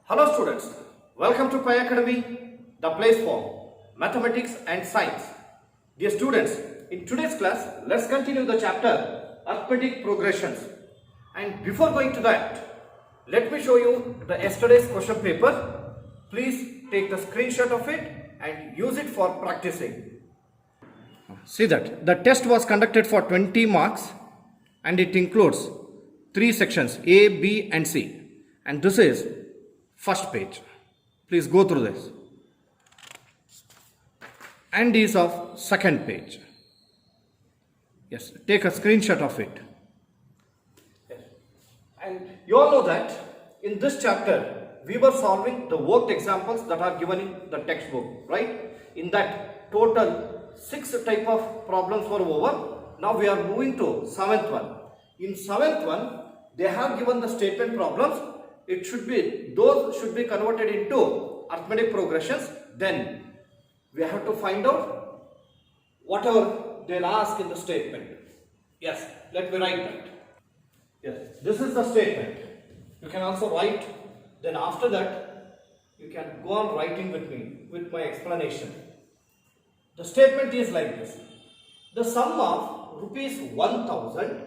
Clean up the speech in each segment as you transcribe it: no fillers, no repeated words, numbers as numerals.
Hello students, welcome to Pi Academy, the place for mathematics and science. Dear students, in today's class, let's continue the chapter arithmetic progressions. And before going to that, let me show you the yesterday's question paper. Please take the screenshot of it and use it for practicing. See that the test was conducted for 20 marks and it includes 3 sections A, B and C. And this is first page. Please go through this. And is of second page. Yes, take a screenshot of it. Yes. And you all know that in this chapter we were solving the worked examples that are given in the textbook, right? In that total 6 type of problems were over. Now we are moving to 7th one. In 7th one, they have given the statement problems. Those should be converted into arithmetic progressions. Then we have to find out whatever they'll ask in the statement. Yes, let me write that. Yes, this is the statement. You can also write. Then after that, you can go on writing with me, with my explanation. The statement is like this. The sum of rupees 1000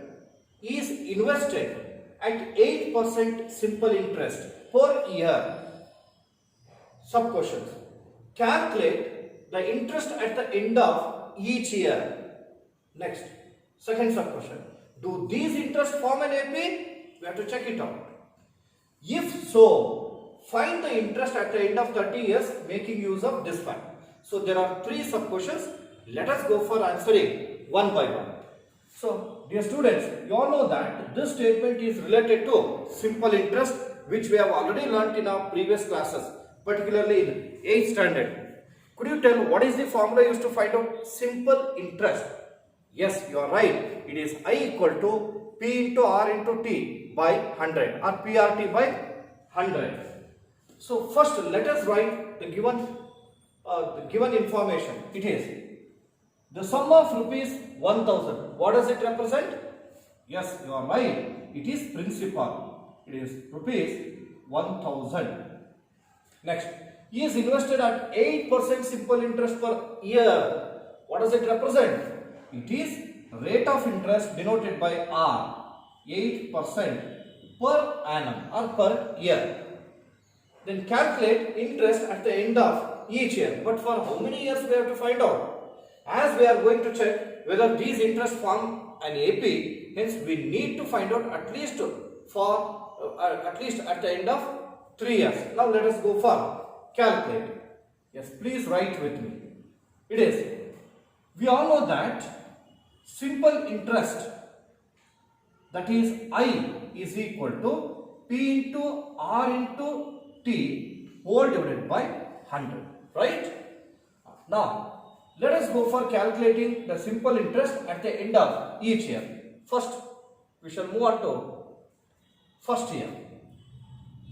is invested at 8% simple interest per year. Sub questions. Calculate the interest at the end of each year. Next. Second sub question. Do these interests form an AP? We have to check it out. If so, find the interest at the end of 30 years making use of this one. So there are 3 sub questions. Let us go for answering one by one. So, dear students, you all know that this statement is related to simple interest, which we have already learnt in our previous classes, particularly in 8th standard. Could you tell what is the formula used to find out simple interest? Yes, you are right. It is I equal to P into R into T by 100 or PRT by 100. So, first let us write the given information. It is the sum of rupees 1000. What does it represent? Yes, you are right. It is principal. It is rupees 1000. Next, he is invested at 8% simple interest per year. What does it represent? It is rate of interest denoted by R. 8% per annum or per year. Then calculate interest at the end of each year. But for how many years we have to find out? As we are going to check whether these interests form an AP, hence we need to find out at least at the end of 3 years. Now let us go for calculate. Yes, please write with me. It is, we all know that simple interest, that is I, is equal to P into R into T whole divided by 100, right? Now let us go for calculating the simple interest at the end of each year. First, we shall move on to first year.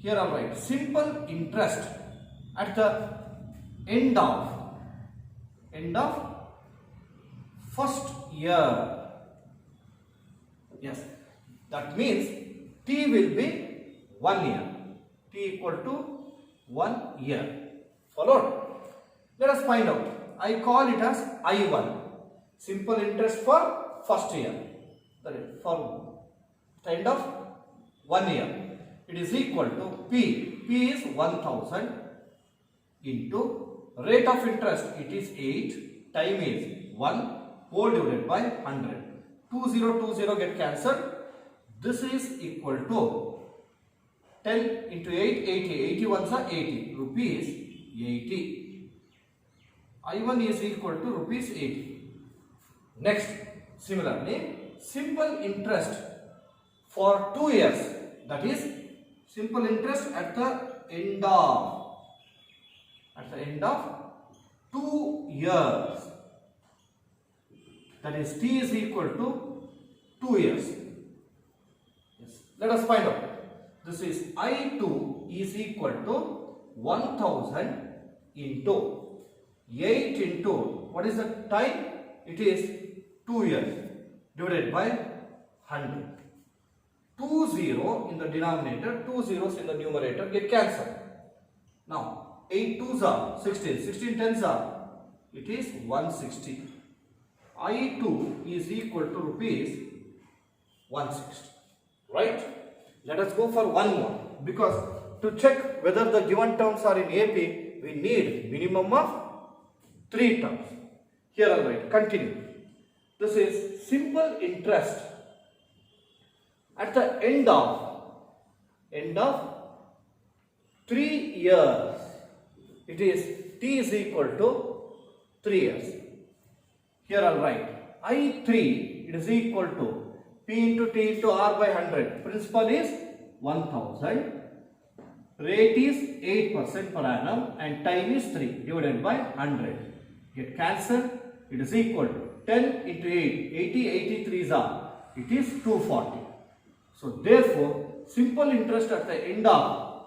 Here I am writing simple interest at the end of first year. Yes, that means T will be 1 year. T equal to 1 year. Followed? Let us find out. I call it as I1. Simple interest for first year. That is for the end of 1 year. It is equal to P. P is 1000 into rate of interest. It is 8. Time is 1 whole divided by 100. 20 get cancelled. This is equal to 10 into 8, 80. 81 is 80. Rupees 80. I1 is equal to rupees 80. Next, similarly, simple interest for 2 years. That is simple interest at the end of 2 years. That is T is equal to 2 years. Yes. Let us find out. This is I2 is equal to 1000 into 8 into, what is the time? It is 2 years divided by 100. 20 in the denominator, 2 zeros in the numerator get cancelled. Now 8 twos are 16, 16 tens are, it is 160. I2 is equal to rupees 160. Right? Let us go for one more, because to check whether the given terms are in AP, we need minimum of 3 terms. Here I'll write, continue. This is simple interest at the end of 3 years. It is T is equal to 3 years. Here I'll write I3, it is equal to P into T into R by 100. Principal is 1000. Rate is 8% per annum and time is 3 divided by 100. Get cancelled. It is equal to 10 into 8. 80, 83 are. It is 240. So therefore, simple interest at the end of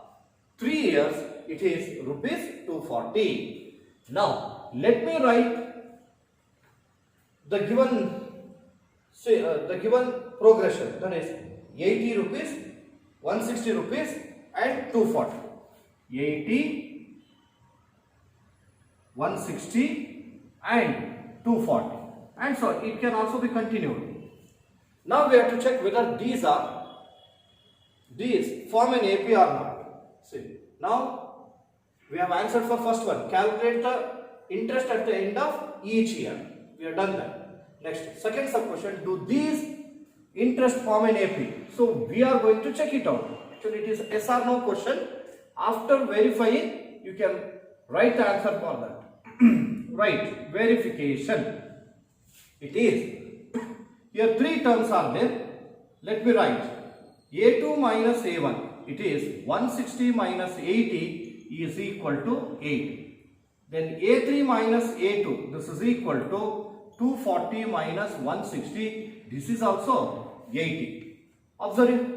3 years, it is rupees 240. Now, let me write the given progression, that is 80 rupees, 160 rupees and 240. 80, 160 and 240. And so it can also be continued. Now we have to check whether these form an AP or not. See, now we have answered for first one. Calculate the interest at the end of each year. We have done that. Next, second sub question, do these interest form an AP? So we are going to check it out. Actually it is yes or no question. After verifying, you can write the answer for that. Right, verification. It is. Here 3 terms are there. Let me write. A2 minus A1. It is 160 minus 80 is equal to 8. Then A3 minus A2. This is equal to 240 minus 160. This is also 80. Observe.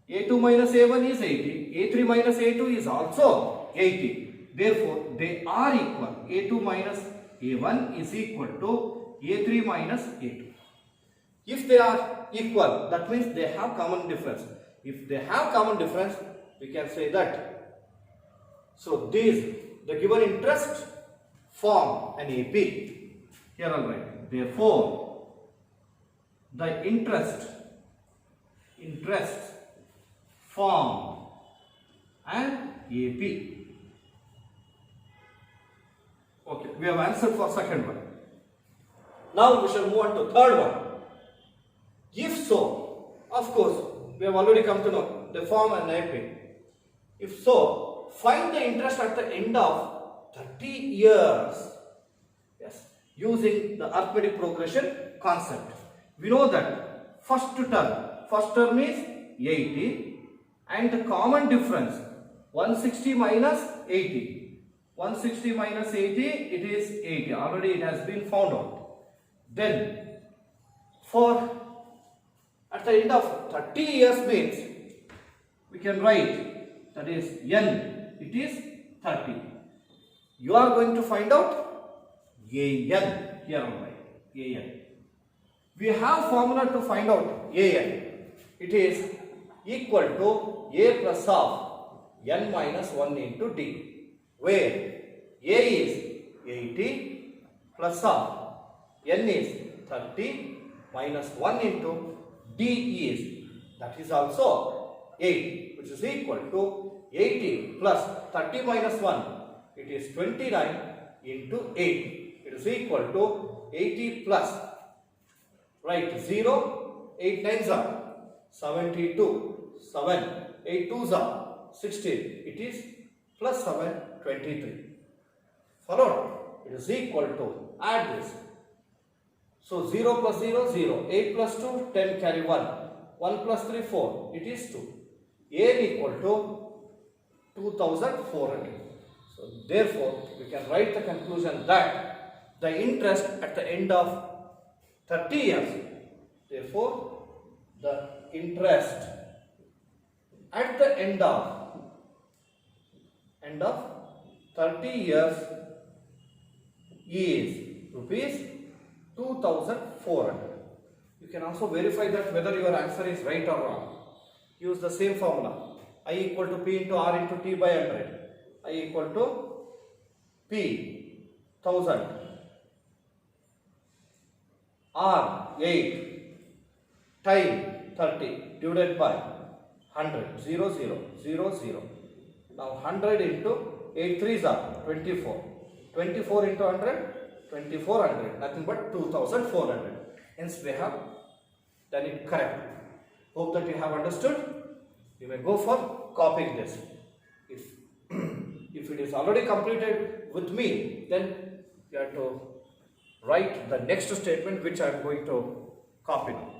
A2 minus A1 is 80. A3 minus A2 is also 80. Therefore, they are equal. A2 minus A1 is equal to A3 minus A2. If they are equal, that means they have common difference. If they have common difference, we can say that. So, the given interest form an AP. Here I will write. Therefore, the interest form an AP. Okay, we have answered for second one. Now we shall move on to third one. If so, of course, we have already come to know the form and AP. If so, find the interest at the end of 30 years. Yes, using the arithmetic progression concept. We know that first term is 80 and the common difference 160 minus 80. 160 minus 80, it is 80. Already it has been found out. Then, at the end of 30 years means, we can write, that is n, it is 30. You are going to find out an, here I will write, an. We have formula to find out an. It is equal to a plus of n minus 1 into d. Where a is 80 plus of n is 30 minus 1 into d is, that is also 8, which is equal to 80 plus 30 minus 1, it is 29 into 8. It is equal to 80 plus, right, 0, 8 nines are 72, 7, 8 twos are 16, it is plus 7, 23. Followed, it is equal to, add this. So 0 plus 0, 0, 8 plus 2, 10 carry 1, 1 plus 3, 4, it is 2. A equal to 2400. So therefore, we can write the conclusion that the interest at the end of 30 years, therefore, the interest at the end of 30 years is rupees 2400. You can also verify that whether your answer is right or wrong. Use the same formula. I equal to P into R into T by 100. I equal to P 1000 R 8 time 30 divided by 100 0 0 0 0. Now 100 into 8 3s are 24. 24 into 100 2400, nothing but 2400. Hence we have done it correct. Hope that you have understood. You may go for copying this. If it is already completed with me, then you have to write the next statement which I am going to copy now.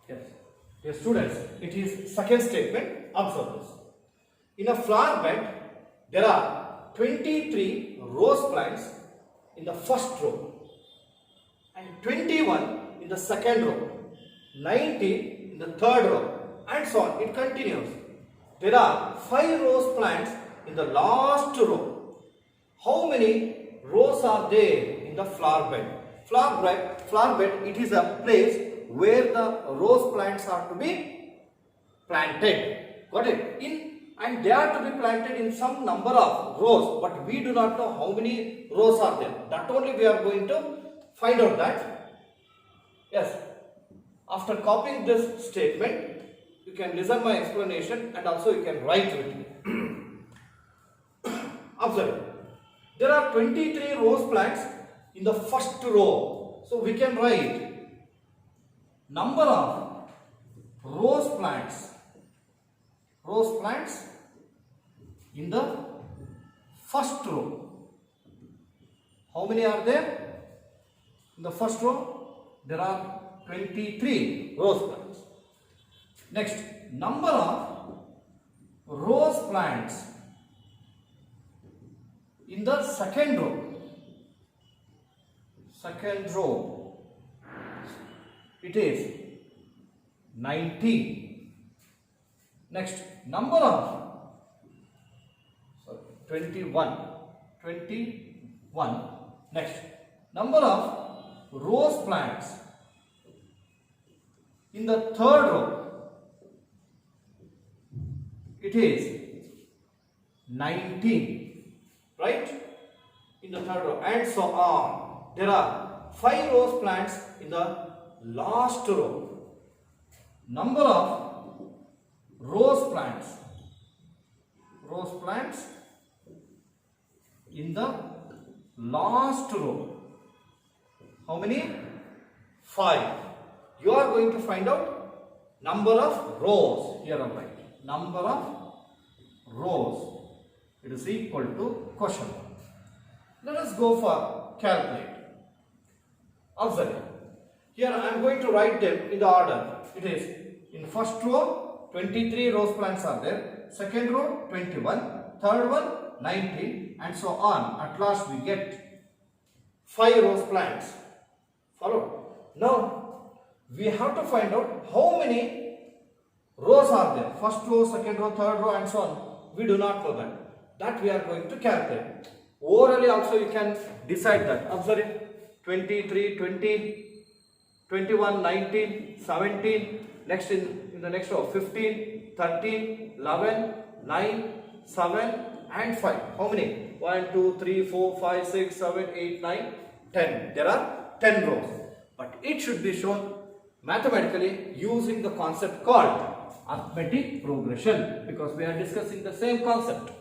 Yes. Dear students, it is second statement. Observe this. In a flower bed, there are 23 rose plants in the first row and 21 in the second row, 19 in the third row, and so on. It continues. There are 5 rose plants in the last row. How many rows are there in the flower bed? Flower bed, it is a place where the rose plants are to be planted. Got it? And they are to be planted in some number of rows, but we do not know how many rows are there. That only we are going to find out that. Yes. After copying this statement, you can listen my explanation and also you can write with me. Observe. There are 23 rose plants in the first row. So we can write number of rose plants in the first row. How many are there? In the first row, there are 23 rose plants. Next, number of rose plants in the second row. Second row, it is 19. Next, number of 21. Next, number of rose plants in the third row, it is 19, right? In the third row, and so on. There are 5 rose plants in the last row. Number of rose plants in the last row. How many? 5. You are going to find out number of rows. Here I write number of rows. It is equal to question mark. Let us go for calculate. Observe. Here I am going to write them in the order. It is in first row 23 rose plants are there. Second row 21. Third one 19, and so on. At last we get 5 rose plants. Follow? Now we have to find out how many rows are there. First row, second row, third row, and so on. We do not know that. That we are going to calculate. Orally also you can decide that. Observe it. 23, 20, 21, 19, 17. Next in the next row 15, 13, 11, 9, 7 and 5. How many? 1, 2, 3, 4, 5, 6, 7, 8, 9, 10. There are 10 rows. But it should be shown mathematically using the concept called arithmetic progression, because we are discussing the same concept.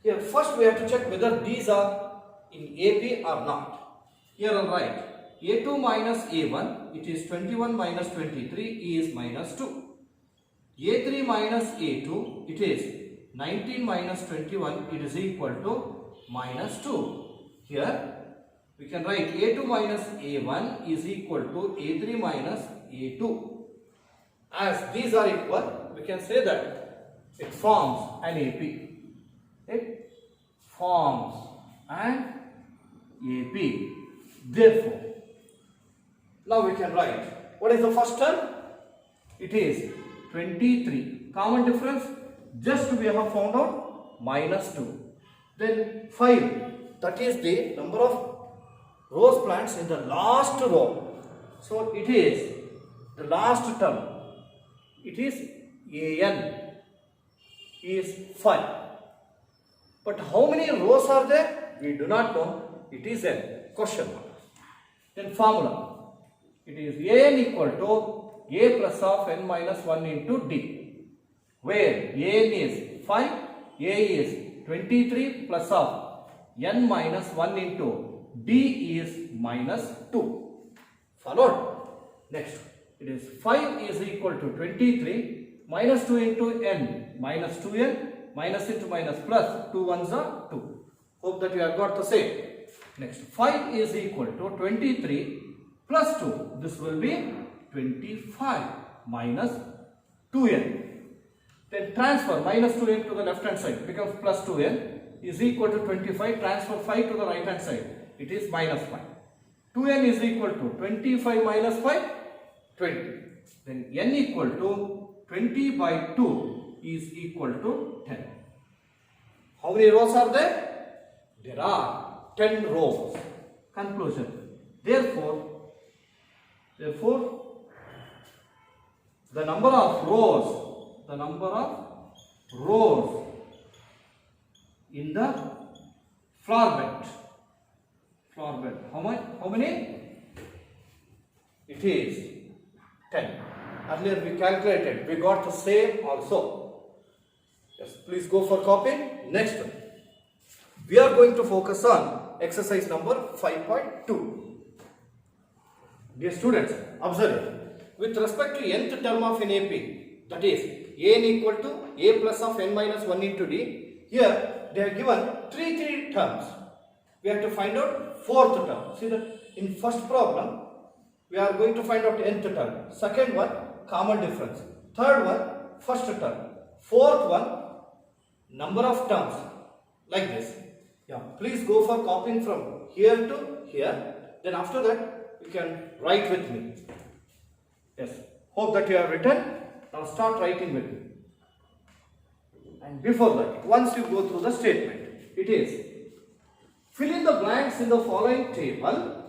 Here first we have to check whether these are in AP or not. Here I'll write A2 minus A1, it is 21 minus 23 is minus 2. A3 minus A2, it is 19 minus 21, it is equal to minus 2. Here we can write A2 minus A1 is equal to A3 minus A2. As these are equal, we can say that it forms an AP. It forms an AP. Therefore, now we can write, what is the first term? It is 23. Common difference, just we have found out minus 2. Then 5, that is the number of rose plants in the last row. So it is the last term. It is AN. is 5. But how many rows are there? We do not know. It is a question mark. Then formula. It is an equal to a plus of n minus 1 into d. Where an is 5, a is 23 plus of n minus 1 into d is minus 2. Followed. Next, it is 5 is equal to 23 minus 2 into n minus 2n minus into minus plus 2 ones are 2. Hope that you have got the same. Next, 5 is equal to 23 plus 2. This will be 25 minus 2n. Then transfer minus 2n to the left hand side becomes plus 2n is equal to 25. Transfer 5 to the right hand side. It is minus 5. 2n is equal to 25 minus 5, 20. Then n equal to 20 by 2 is equal to 10. How many rows are there? There are 10 rows. Conclusion. Therefore, the number of rows in the flower bed. How many? It is 10. Earlier we calculated, we got the same also. Yes, please go for copying. Next one. We are going to focus on exercise number 5.2. Dear students, observe it. With respect to nth term of an AP, that is n equal to a plus of n minus 1 into d, here they are given three terms. We have to find out fourth term. See that in first problem, we are going to find out nth term. Second one, common difference. Third one, first term. Fourth one, number of terms. Like this. Yeah, please go for copying from here to here. Then after that, you can write with me. Yes, hope that you have written. Now start writing with me. And before that, once you go through the statement, it is fill in the blanks in the following table.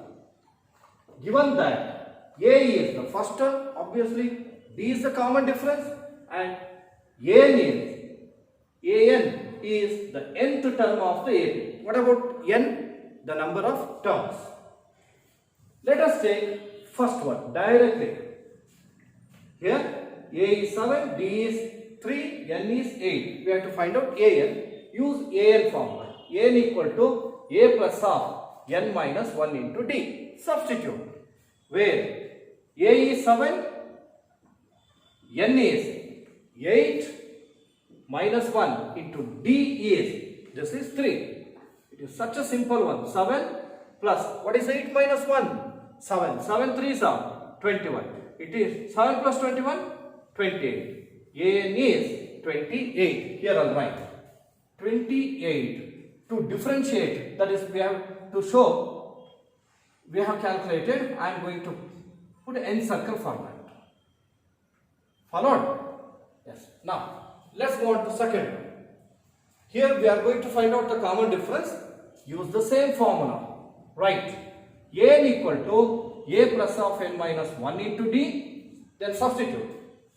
Given that A is the first term, obviously B is the common difference, and an is the nth term of the AP. What about n? The number of terms. Let us take first one directly. Here A is 7, B is 3, n is 8. We have to find out an. Use an formula. N equal to a plus of n minus 1 into d. Substitute. Where a is 7, n is 8 minus 1 into d is, this is 3. It is such a simple one. 7 plus, what is 8 minus 1? 7. 7 3s are 21. It is 7 plus 21, 28. An is 28. Here I'll write 28. To differentiate, that is, we have to show, we have calculated. I am going to put n circle format. Followed? Yes. Now, let's go on to second one. Here we are going to find out the common difference. Use the same formula. Write n equal to a plus of n minus 1 into d. Then substitute.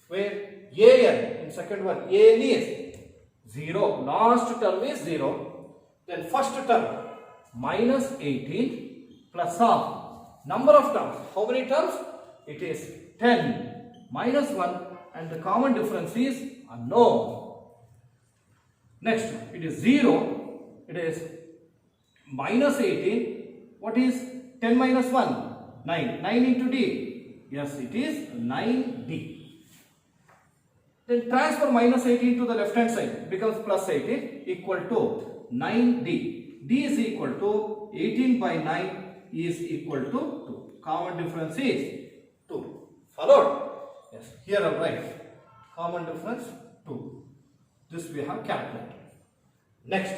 Where an, in second one, an is 0. Last term is 0. Then first term minus 18 plus of number of terms. How many terms? It is 10 minus 1, and the common difference is unknown. Next, it is 0. It is minus 18. What is 10 minus 1? 9. 9 into d. Yes, it is 9d. Then transfer minus 18 to the left hand side. Becomes plus 18 equal to 9d. d is equal to 18 by 9 is equal to 2. Common difference is 2. Followed? Yes. Here I write common difference 2. This we have calculated. Next,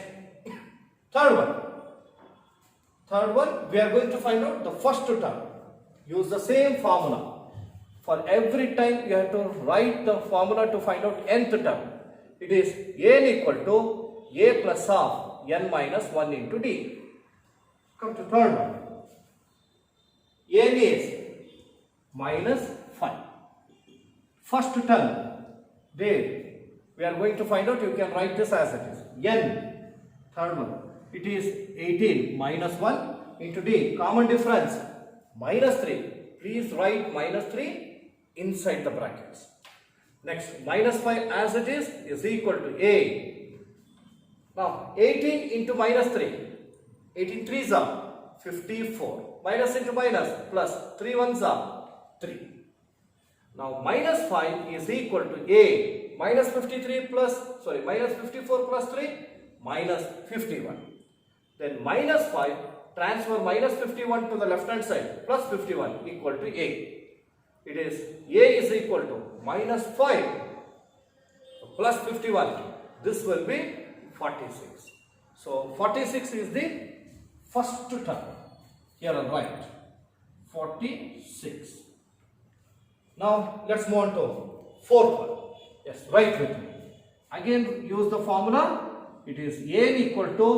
third one, we are going to find out the first term. Use the same formula. For every time you have to write the formula to find out nth term. It is n equal to a plus of n minus 1 into d. Come to third one. N is minus 5. First term, there we we are going to find out. You can write this as it is. N, third one, it is 18 minus 1 into D. Common difference, minus 3. Please write minus 3 inside the brackets. Next, minus 5 as it is equal to A. Now, 18 into minus 3. 18 3s are 54. Minus into minus plus 3 1s are 3. Now, minus 5 is equal to A. Minus 53 plus, minus 54 plus 3, minus 51. Then minus 5, transfer minus 51 to the left hand side, plus 51 equal to A. It is A is equal to minus 5 plus 51. This will be 46. So 46 is the first term. Here on right. 46. Now let's move on to fourth one. Yes, write with me. Again use the formula. It is n equal to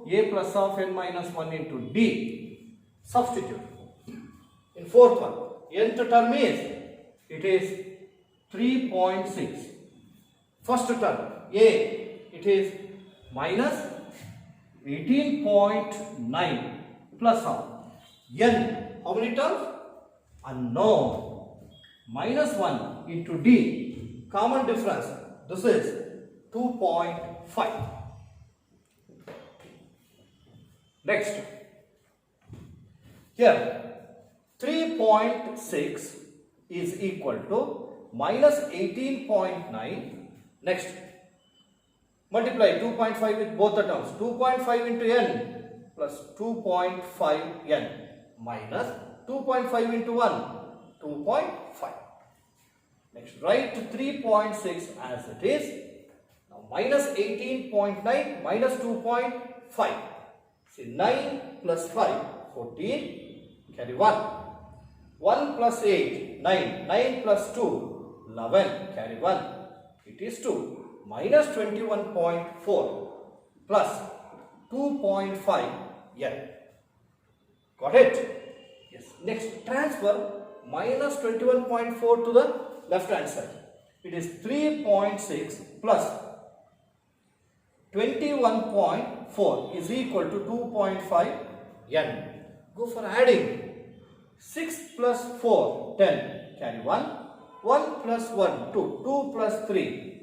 a plus of n minus 1 into d. Substitute. In fourth one, nth term is, it is 3.6. First term, a, it is minus 18.9 plus of n. How many terms? Unknown. Minus 1 into d. Common difference. This is 2.5. Next. Here, 3.6 is equal to minus 18.9. Next, multiply 2.5 with both the terms. 2.5 into n plus 2.5 n minus 2.5 into 1, 2.5. Next, write 3.6 as it is. Now, minus 18.9 minus 2.5. See, 9 plus 5, 14. Carry 1. 1 plus 8, 9. 9 plus 2, 11. Carry 1. It is 2. Minus 21.4 plus 2.5 n. Got it? Yes. Next, transfer minus 21.4 to the left hand side. It is 3.6 plus 21.4 is equal to 2.5 n. Go for adding. 6 plus 4, 10. Carry 1. 1 plus 1, 2. 2 plus 3,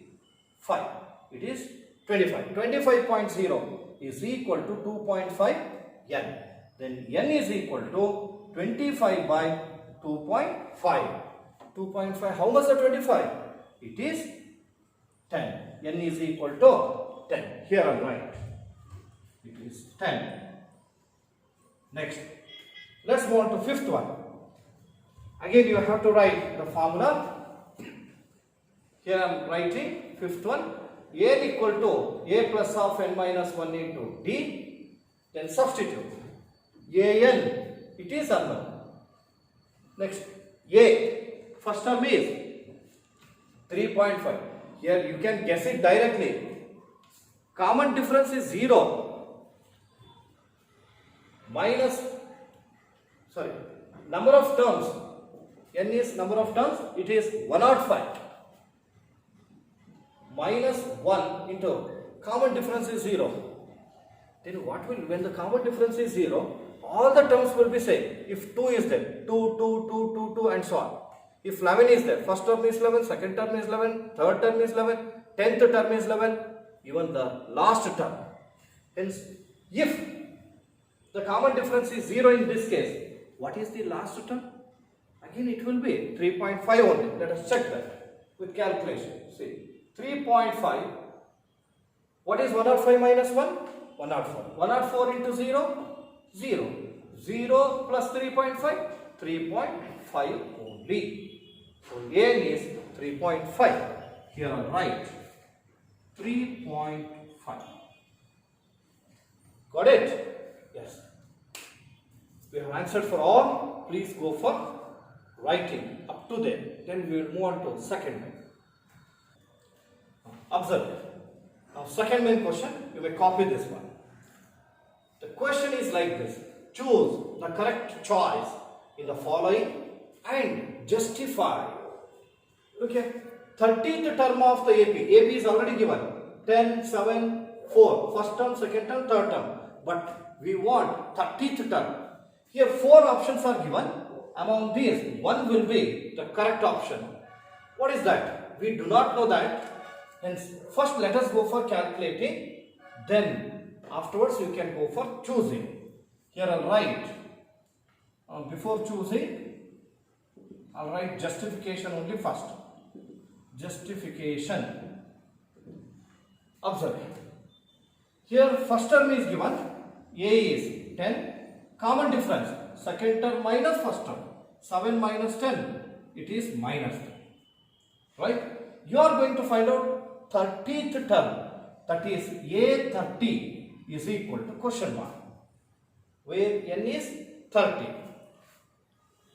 5. It is 25. 25.0 is equal to 2.5 n. Then n is equal to 25 by 2.5. 2.5, how much is 25? It is 10. N is equal to 10. Here on right. It is 10. Next. Let's move on to fifth one. Again you have to write the formula. Here I am writing fifth one. n equal to a plus of n minus 1 into d. Then substitute. an, it is unknown. Next, a, first term is 3.5. Here you can guess it directly. Common difference is 0. Minus, number of terms. N is number of terms. It is 105. Minus 1 into common difference is 0. Then what will, when the common difference is 0, all the terms will be same. If 2 is there, 2, 2, 2, 2, 2 and so on. If 11 is there, first term is 11, second term is 11, third term is 11, 10th term is 11, even the last term. Hence, if the common difference is 0 in this case, what is the last term? Again it will be 3.5 only. Let us check that with calculation. See, 3.5. What is 105 minus 1? 104. 104 into 0? 0. 0 plus 3.5? 3.5 only. So n is 3.5. Here on right. 3.5. Got it? Yes. We have answered for all. Please go for writing up to there. Then we will move on to second main. Observe. Now second main question, you may copy this one. The question is like this. Choose the correct choice in the following and justify. Look here. 30th term of the AP. AP is already given. 10, 7, 4. First term, second term, third term. But we want 30th term. Here 4 options are given. Among these, one will be the correct option. What is that? We do not know that. Hence, first let us go for calculating. Then afterwards you can go for choosing. Here I'll write. Before choosing, I'll write justification only first. Justification. Observe. Here first term is given. A is 10. Common difference. Second term minus first term. 7 minus 10. It is minus 10. Right? You are going to find out 30th term. That is A30 is equal to question mark. Where n is 30.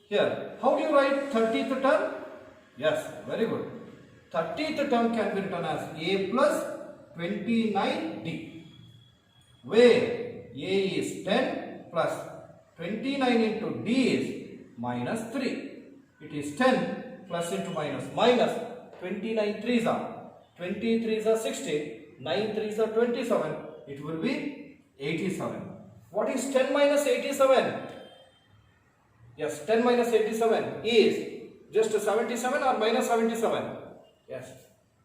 Here, how do you write 30th term? Yes, very good. 30th term can be written as A plus 29D. Where A is 10 plus 29 into D is minus 3. It is 10 plus into minus. 29 3s are 23s are 60. 9 3s are 27. It will be 87. What is 10 minus 87? Yes, 10 minus 87 is just 77 or minus 77? Yes,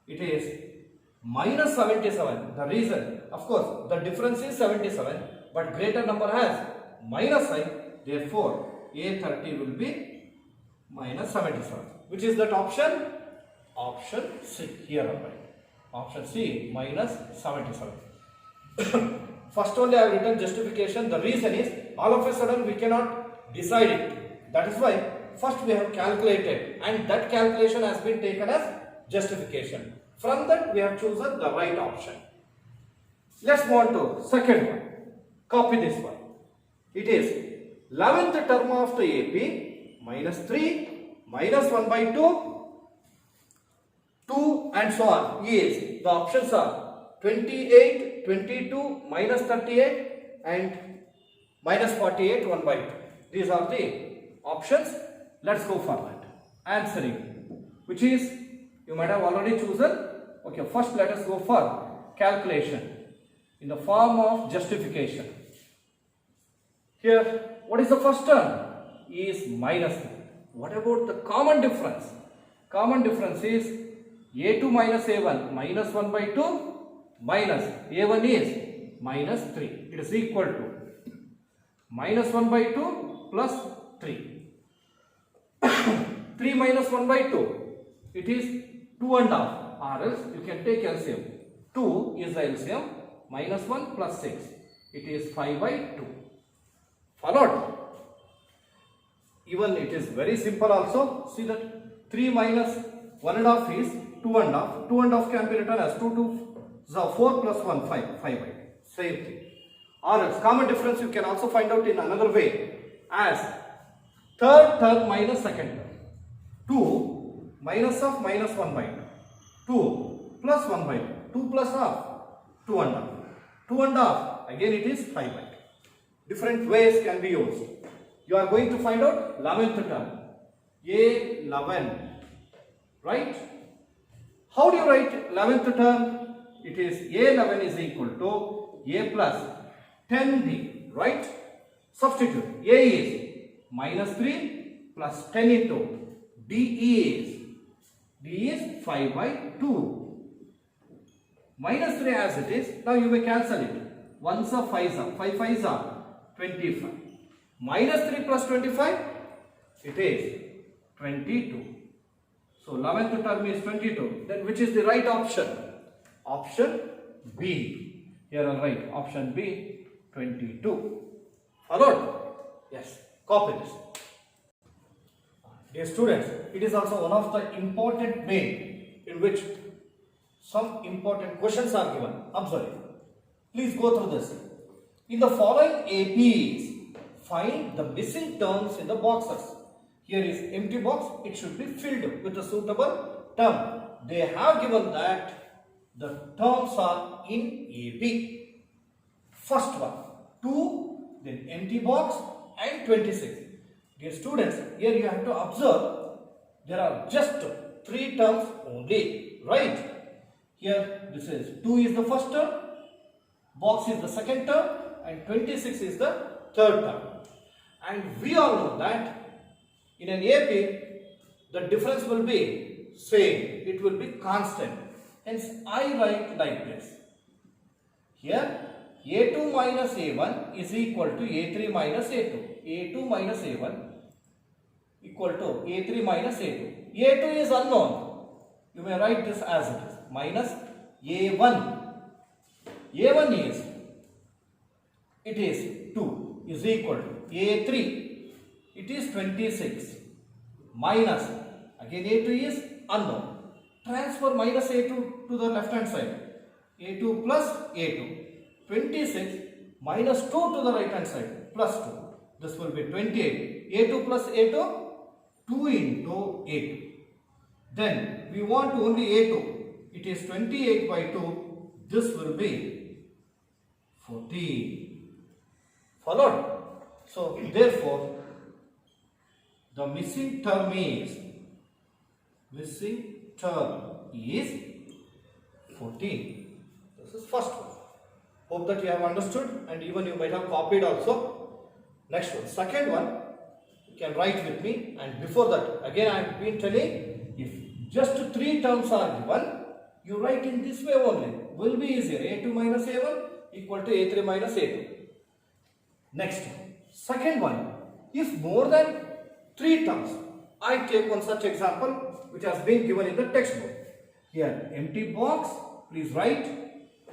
it is minus 77. The reason, of course, the difference is 77, but greater number has minus sign. Therefore, A30 will be minus 77. Which is that option? Option C. Here I write. Option C, minus 77. First only I have written justification. The reason is, all of a sudden we cannot decide it. That is why first we have calculated, and that calculation has been taken as justification. From that we have chosen the right option. Let's move on to second one. Copy this one. It is 11th term of the AP minus 3 minus 1 by 2 and so on is, the options are 28, 22, minus 38 and minus 48, 1 by 2. These are the options. Let's go for that. Answering, which is, you might have already chosen. Okay, first let us go for calculation in the form of justification. Here, what is the first term? Is minus 3. What about the common difference? Common difference is A2 minus A1 minus 1 by 2 minus A1 is minus 3. It is equal to minus 1 by 2 plus 3. 3 minus 1 by 2. It is 2.5. Or else you can take LCM. 2 is the LCM. Minus 1 plus 6. It is 5 by 2. Followed. Even it is very simple also. See that 3 minus 1.5 is 2.5. 2.5 can be written as 4 plus 1, 5 by 2. Same thing. Or else common difference you can also find out in another way as third term minus second term. 2 minus of minus 1 by 2. 2 plus 1 by 2. 2 plus half. 2.5. 2.5. Again it is 5 by 2. Different ways can be used. You are going to find out 11th term. A11. Right? How do you write 11th term? It is A11 is equal to A plus 10D. Right? Substitute. A is minus 3 plus 10 into D is 5 by 2. Minus 3 as it is. Now you may cancel it. 1s are 5s are. 5 5s are 25. Minus 3 plus 25. It is 22. So 11th term is 22. Then which is the right option? Option B. Here I'll write option B, 22. Followed? Yes. Copy this. Dear students, it is also one of the important main in which some important questions are given. Observe. Please go through this. In the following APs, find the missing terms in the boxes. Here is empty box. It should be filled with a suitable term. They have given that the terms are in AP. First one, 2, then empty box and 26. Dear students, here you have to observe there are just 3 terms only, right? Here this is 2 is the first term, box is the second term, and 26 is the third term. And we all know that in an AP, the difference will be same, it will be constant. Hence, I write like this. Here, A2 minus A1 is equal to A3 minus A2. A2 minus A1 equal to A3 minus A2. A2 is unknown. You may write this as it is. Minus A1. A1 is, it is 2 is equal to A3. It is 26. Minus, again A2 is unknown. Transfer minus A2 to the left hand side. A2 plus A2. 26 minus 2 to the right hand side. Plus 2. This will be 28. A2 plus A2. 2 into A2. Then we want only A2. It is 28 by 2. This will be 14. Followed? So therefore, the missing term is 14. This is first one. Hope that you have understood, and even you might have copied also. Next one. Second one, you can write with me, and before that, again I have been telling, if just 3 terms are given, you write in this way only. Will be easier. A2 minus A1 equal to A3 minus A2. Next one. Second one, if more than 3 terms, I take one such example which has been given in the textbook. Here, empty box, please write,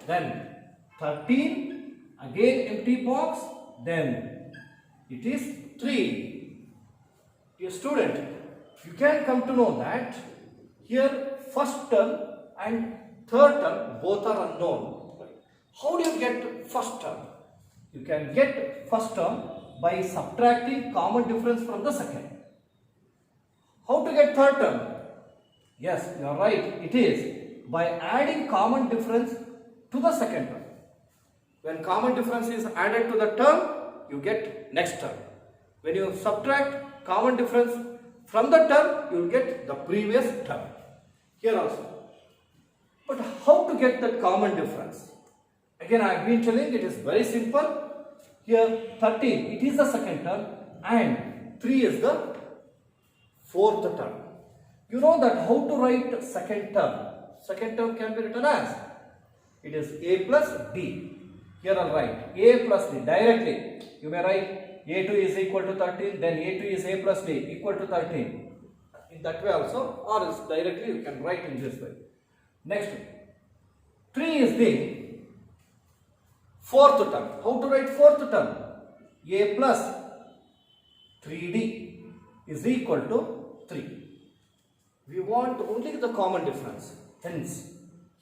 then 13, again empty box, then it is 3. Dear student, you can come to know that here first term and third term both are unknown. How do you get first term? You can get first term by subtracting common difference from the second. How to get third term? Yes, you are right. It is by adding common difference to the second term. When common difference is added to the term, you get next term. When you subtract common difference from the term, you will get the previous term. Here also. But how to get that common difference? Again, I have been telling it is very simple. Here 13, it is the second term, and 3 is the fourth term. You know that how to write second term. Second term can be written as, it is A plus D. Here I'll write A plus D directly. You may write A2 is equal to 13, then A2 is A plus D equal to 13. In that way also, or else directly you can write in this way. Next, 3 is the fourth term. How to write fourth term? A plus 3D is equal to 3. We want only the common difference. Hence,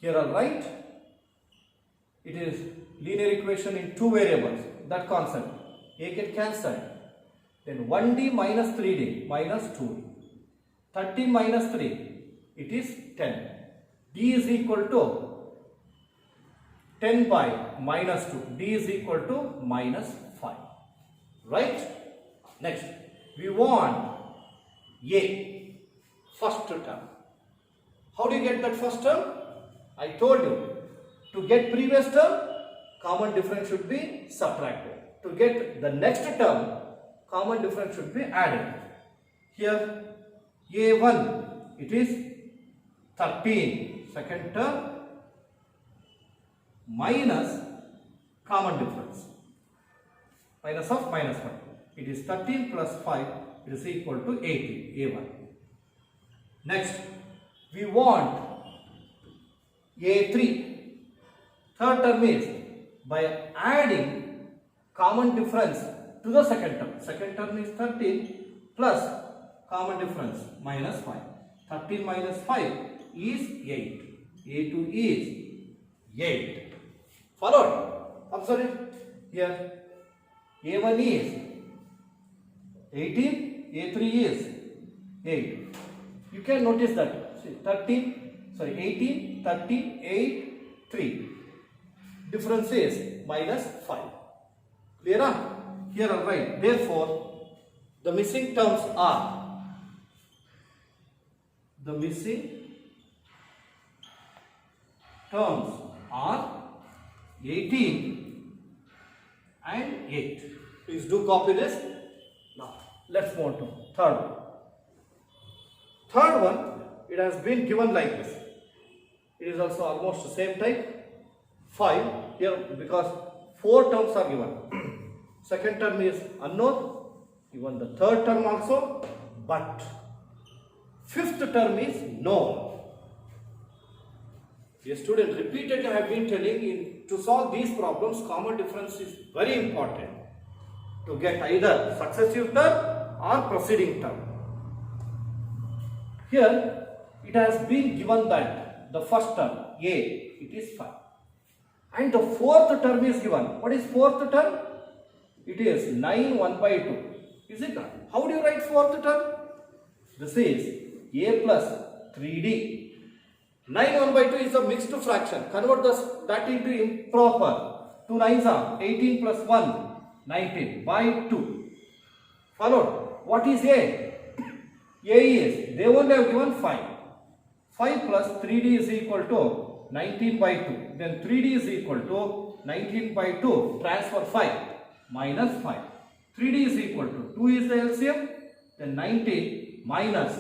here I'll write, it is linear equation in 2 variables. That concept. A get cancelled. Then 1D minus 3D minus 2D. 13 minus 3. It is 10. D is equal to 10 by minus 2. D is equal to minus 5. Right? Next, we want A, first term. How do you get that first term? I told you, to get previous term, common difference should be subtracted. To get the next term, common difference should be added. Here, A1, it is 13, second term, minus common difference. Minus of minus 5. It is 13 plus 5, it is equal to 18, A1. Next, we want A3. Third term is by adding common difference to the second term. Second term is 13 plus common difference minus 5. 13 minus 5 is 8. A2 is 8. Followed? Observe it. Here A1 is 18, A3 is 8. You can notice that. See, 18, 13, 8, 3. Difference is minus 5. Clear? Here I'll write. Therefore, the missing terms are The missing terms are 18 and 8. Please do copy this. Now, let's move on to third one. Third one, it has been given like this. It is also almost the same type. 5 here because 4 terms are given. Second term is unknown, even the third term also, but fifth term is known. Dear student, repeatedly I have been telling to solve these problems, common difference is very important to get either successive term or preceding term. Here it has been given that the first term A, it is 5. And the fourth term is given. What is fourth term? It is 9 1 by 2. Is it not? How do you write fourth term? This is A plus 3D. 9 1 by 2 is a mixed fraction. Convert that into improper. 2 9s are 18 plus 1, 19 by 2. Followed. What is A? A is, they only have given 5. 5 plus 3D is equal to 19 by 2. Then 3D is equal to 19 by 2. Transfer 5 minus 5. 3D is equal to 2 is the LCM. Then 19 minus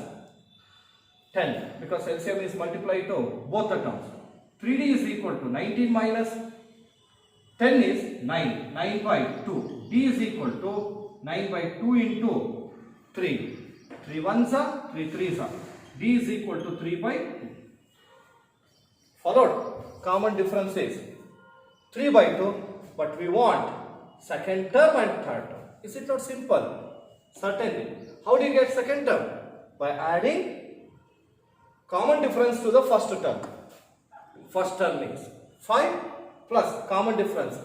10 because LCM is multiplied to both the terms. 3D is equal to 19 minus 10 is 9. 9 by 2. D is equal to 9 by 2 into 3. 3 1s are 3 3s are. D is equal to 3 by 2. Followed. Common difference is 3 by 2, but we want second term and third term. Is it not simple? Certainly. How do you get second term? By adding common difference to the first term. First term is 5 plus common difference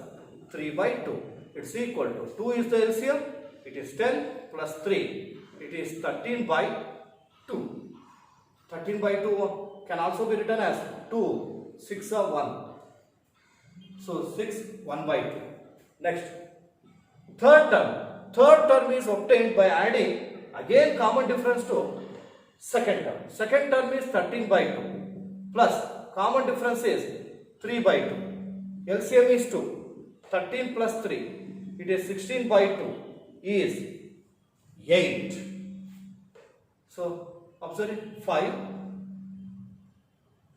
3 by 2. It's equal to 2 is the LCM. It is 10 plus 3. It is 13 by 2. 13 by 2 can also be written as 2, 6 are 1. So 6, 1 by 2. Next, third term. Third term is obtained by adding again common difference to second term. Second term is 13 by 2 plus common difference is 3 by 2. LCM is 2. 13 plus 3. It is 16 by 2 is 8. So observe it. 5,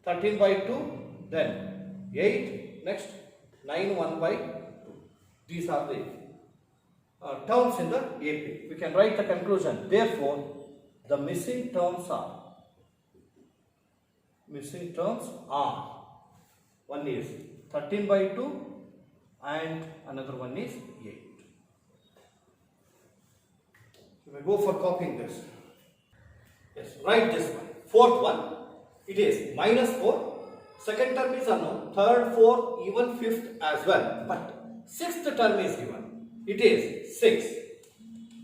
13 by 2, then 8, next 9 1 by 2. These are the terms in the AP. We can write the conclusion. Therefore, the missing terms are one is 13 by 2 and another one is 8. So we go for copying this. Yes, write this one. Fourth one, it is minus 4. Second term is unknown. Third, fourth, even fifth as well. But sixth term is given. It is 6.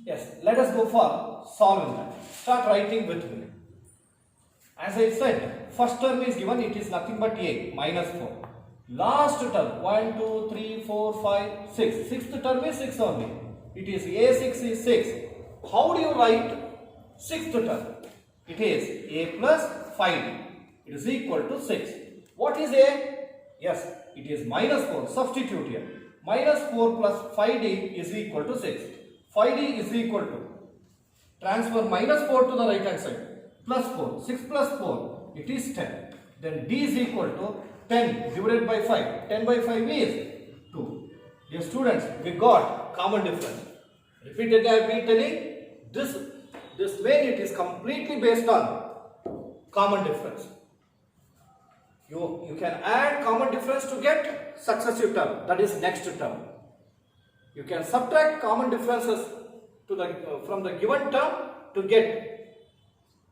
Yes, let us go for solving that. Start writing with me. As I said, first term is given. It is nothing but A, minus 4. Last term, 1, 2, 3, 4, 5, 6. Sixth term is 6 only. It is A6 is 6. How do you write sixth term? It is A plus 5D. It is equal to 6. What is A? Yes, it is minus 4. Substitute here. Minus 4 plus 5D is equal to 6. 5D is equal to, transfer minus 4 to the right hand side. Plus 4. 6 plus 4. It is 10. Then D is equal to 10 divided by 5. 10 by 5 is 2. Dear students, we got common difference. Repeatedly I have been telling this way it is completely based on common difference. You can add common difference to get successive term, that is next term. You can subtract common differences from the given term to get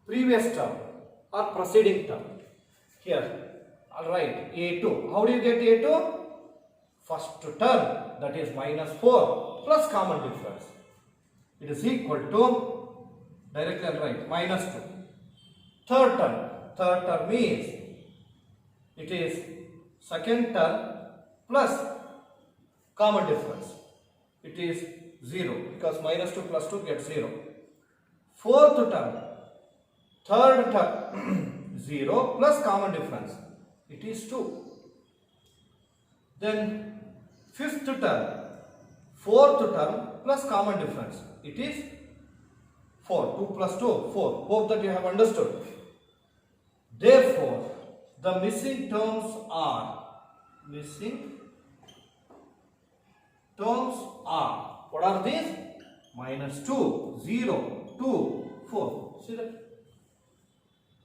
previous term or preceding term. Here, alright, A2. How do you get A2? First term, that is minus 4 plus common difference. It is equal to, directly I'll write, minus 2. Third term means it is second term plus common difference. It is 0 because minus 2 plus 2 gets 0. Fourth term, third term 0 plus common difference, it is 2. Then fifth term, fourth term plus common difference, it is 4. 2 plus 2, 4. Hope that you have understood. Therefore, the missing terms are, what are these? Minus 2, 0, 2, 4. See that?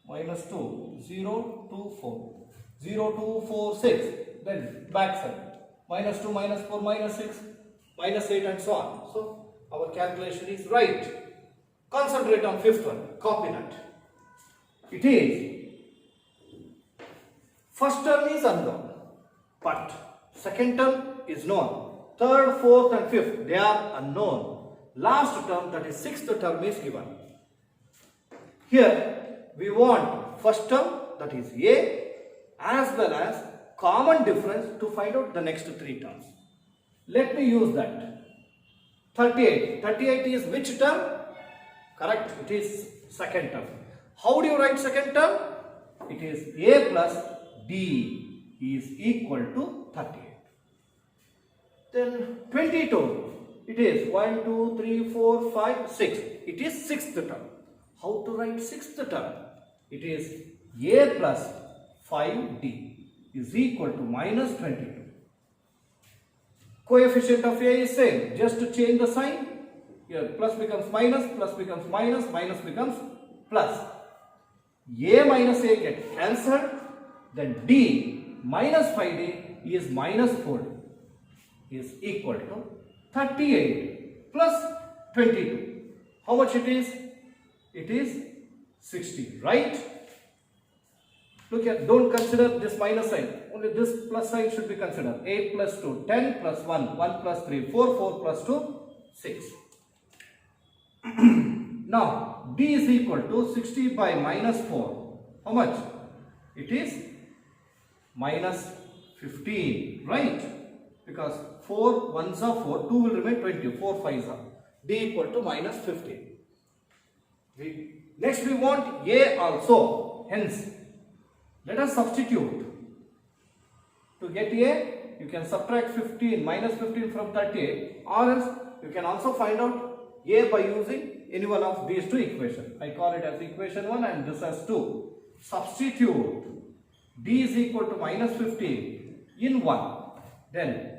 Minus 2, 0, 2, 4. 0, 2, 4, 6. Then back side. Minus 2, minus 4, minus 6, minus 8 and so on. So, our calculation is right. Concentrate on fifth one. Copy that. It is, first term is unknown, but second term is known. Third, fourth and fifth, they are unknown. Last term, that is sixth term, is given. Here, we want first term, that is A, as well as common difference to find out the next three terms. Let me use that. 38. 38 is which term? Correct, it is second term. How do you write second term? It is A plus D is equal to 38. Then 22, it is 1, 2, 3, 4, 5, 6. It is sixth term. How to write sixth term? It is A plus 5D is equal to minus 22. Coefficient of A is same. Just to change the sign, here plus becomes minus, minus becomes plus. A minus A gets cancelled. Then D minus 5D is minus 4D is equal to 38 plus 22. How much it is? It is 60, right? Look here, don't consider this minus sign. Only this plus sign should be considered. 8 plus 2, 10 plus 1, 1 plus 3, 4, 4 plus 2, 6. Now, D is equal to 60 by minus 4. How much? It is minus 15, right? Because 4 ones are 4, 2 will remain 20, 4 fives are. D equal to minus 15. Next we want A also. Hence, let us substitute. To get A, you can subtract 15, minus 15 from 38, or else you can also find out A by using any one of these two equations. I call it as equation 1 and this as 2. Substitute D is equal to minus 15 in 1. Then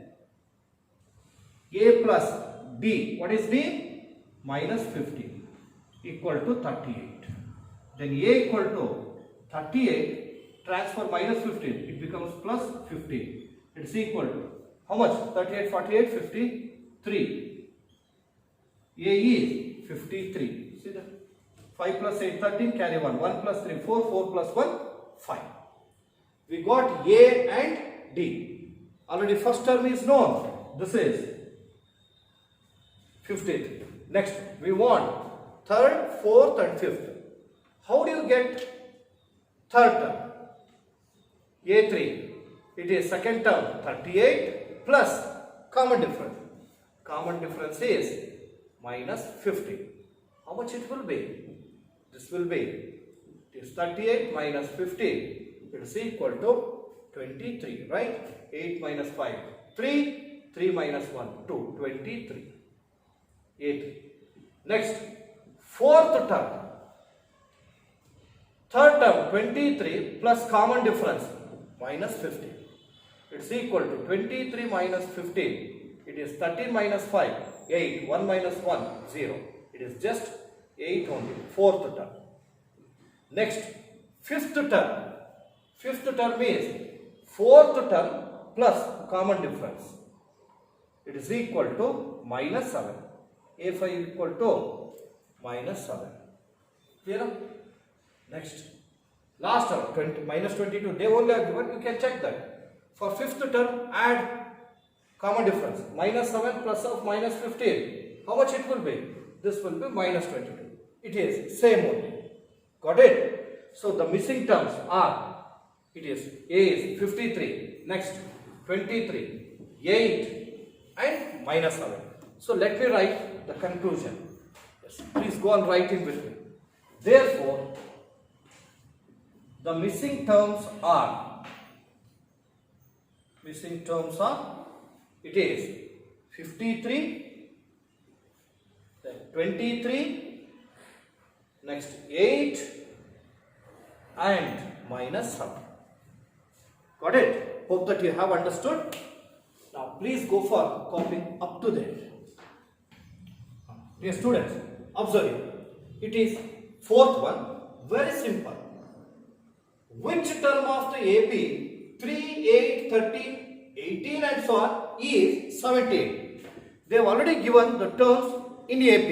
A plus D, what is D? Minus 15 equal to 38. Then A equal to 38, transfer minus 15, it becomes plus 15. It's equal to, how much? 38, 48, 53. A is 53. See that? 5 plus 8, 13, carry 1. 1 plus 3, 4, 4 plus 1, 5. We got A and D. Already first term is known. This is 53. Next, we want third, fourth and fifth. How do you get third term? A3. It is second term 38 plus common difference. Common difference is minus 50. How much it will be? This will be, it is 38 minus 50. It is equal to 23, right? 8 minus 5, 3. 3 minus 1, 2. 23. 8. Next, fourth term. Third term 23 plus common difference minus 15. It's equal to 23 minus 15. It is 13 minus 5, 8. 1 minus 1, 0. It is just 8 only. Fourth term. Next, fifth term. Fifth term is fourth term plus common difference. It is equal to minus 7. A5 equal to minus 7. Clear? Next, last term 20 minus 22. They only are given. You can check that. For fifth term, add common difference. Minus 7 plus of minus 15. How much it will be? This will be minus 22. It is same only. Got it? So the missing terms are, it is A is 53. Next, 23, 8 and minus 7. So let me write the conclusion. Yes, please go on writing with me. Therefore, the missing terms are, it is 53, then 23, next 8 and minus 7. Got it? Hope that you have understood. Now please go for copying up to there. Dear students, observe it is fourth one, very simple. Which term of the AP 3, 8, 13, 18 and so on is 78? They have already given the terms in AP.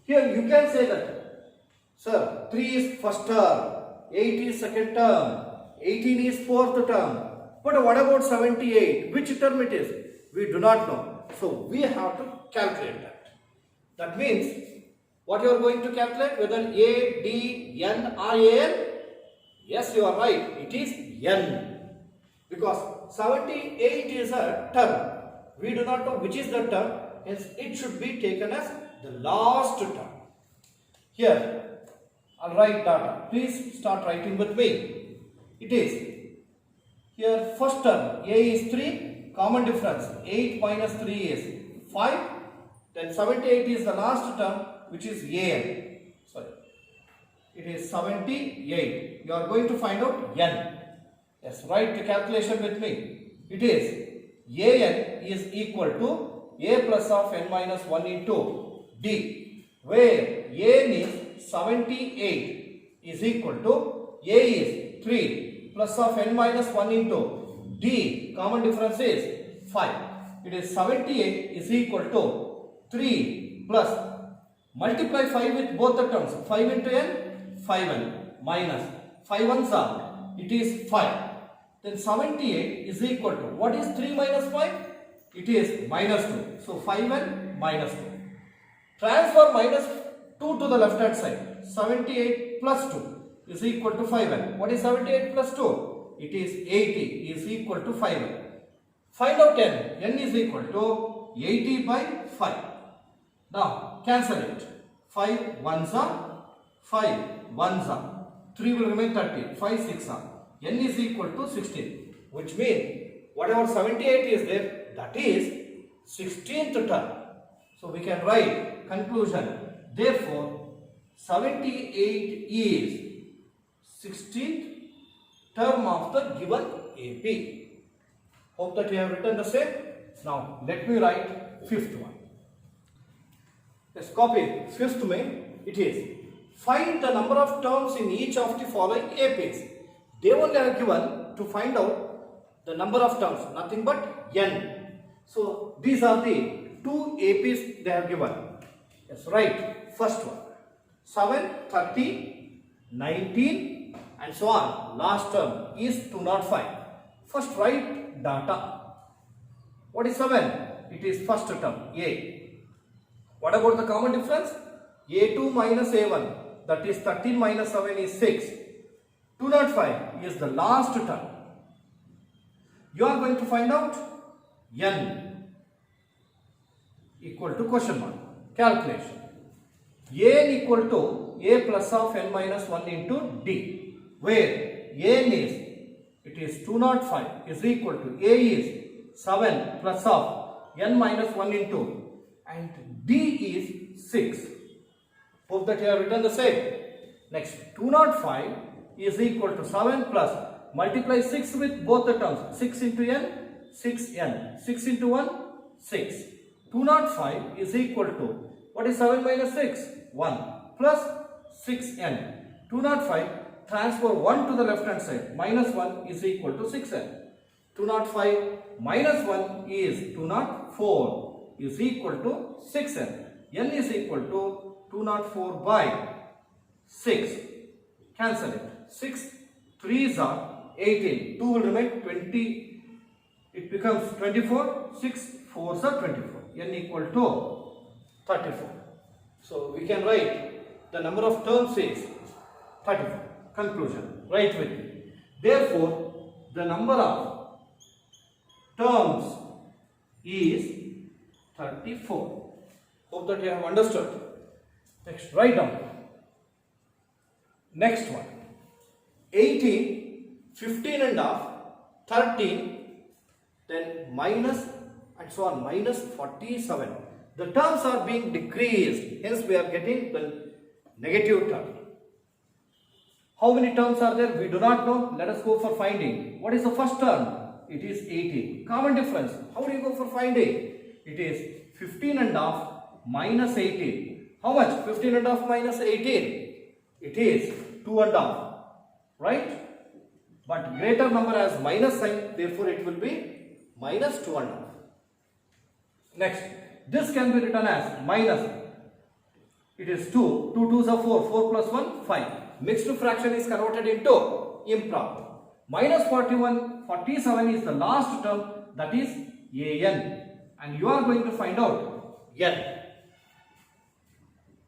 Here you can say that, sir, 3 is first term, 8 is second term, 18 is fourth term. But what about 78? Which term it is? We do not know. So we have to calculate that. That means, what you are going to calculate? Whether A, D, N or A? Yes, you are right. It is N. Because 78 is a term. We do not know which is the term. Hence, it should be taken as the last term. Here, I'll write data. Please start writing with me. It is, here first term, A is 3. Common difference, 8 minus 3 is 5. Then 78 is the last term, which is N. Sorry. It is 78. You are going to find out N. Yes, write the calculation with me. It is An is equal to A plus of n minus 1 into D, where N is 78 is equal to A is 3 plus of n minus 1 into D. Common difference is 5. It is 78 is equal to 3 plus, multiply 5 with both the terms, 5 into n, 5n, minus 5 ones are, it is 5. Then 78 is equal to, what is 3 minus 5? It is minus 2. So 5n minus 2. Transfer minus 2 to the left hand side. 78 plus 2 is equal to 5n. What is 78 plus 2? It is 80 is equal to 5n. Find out n. N is equal to 80 by 5. Now, cancel it. 5 ones are, 5 ones are. 3 will remain 30. 5 6 are. N is equal to 16. Which means, whatever 78 is there, that is 16th term. So, we can write conclusion. Therefore, 78 is 16th term of the given AP. Hope that you have written the same. Now, let me write fifth one. Let's copy fifth main. It is, find the number of terms in each of the following APs. They only are given to find out the number of terms, nothing but N. So, these are the two APs they have given. Yes, right. First one, 7, 30, 19 and so on. Last term is 205. First write data. What is 7? It is first term, A. What about the common difference? A2 minus A1, that is 13 minus 7 is 6. 205 is the last term. You are going to find out N equal to question mark. Calculation. N equal to A plus of n minus 1 into D, where N is, it is 205 is equal to A is 7 plus of n minus 1 into, and D is 6. Hope that you have written the same. Next, 205 is equal to 7 plus, multiply 6 with both the terms, 6 into n, 6n, 6 into 1, 6. 205 is equal to, what is 7 minus 6? 1 plus 6n. 205, transfer 1 to the left hand side, minus 1 is equal to 6n. 205 minus 1 is 204 is equal to 6n. N is equal to 204 by 6. Cancel it. 6 3s are 18. 2 will remain 20. It becomes 24. 6 4s are 24. N equal to 34. So we can write the number of terms is 34. Conclusion. Write with me. Therefore, the number of terms is 34. Hope that you have understood. Next, write down. Next one. 18, 15 and half, 13, then minus and so on, minus 47. The terms are being decreased, hence we are getting the negative term. How many terms are there? We do not know. Let us go for finding. What is the first term? It is 18. Common difference. How do you go for finding? It is 15 and half minus 18. How much? 15 and half minus 18. It is 2 and half. Right? But greater number has minus sign. Therefore, it will be minus 2 and half. Next. This can be written as minus. It is 2. 2 2s are 4. 4 plus 1, 5. Mixed fraction is converted into improper. Minus 47 is the last term, that is an, and you are going to find out n.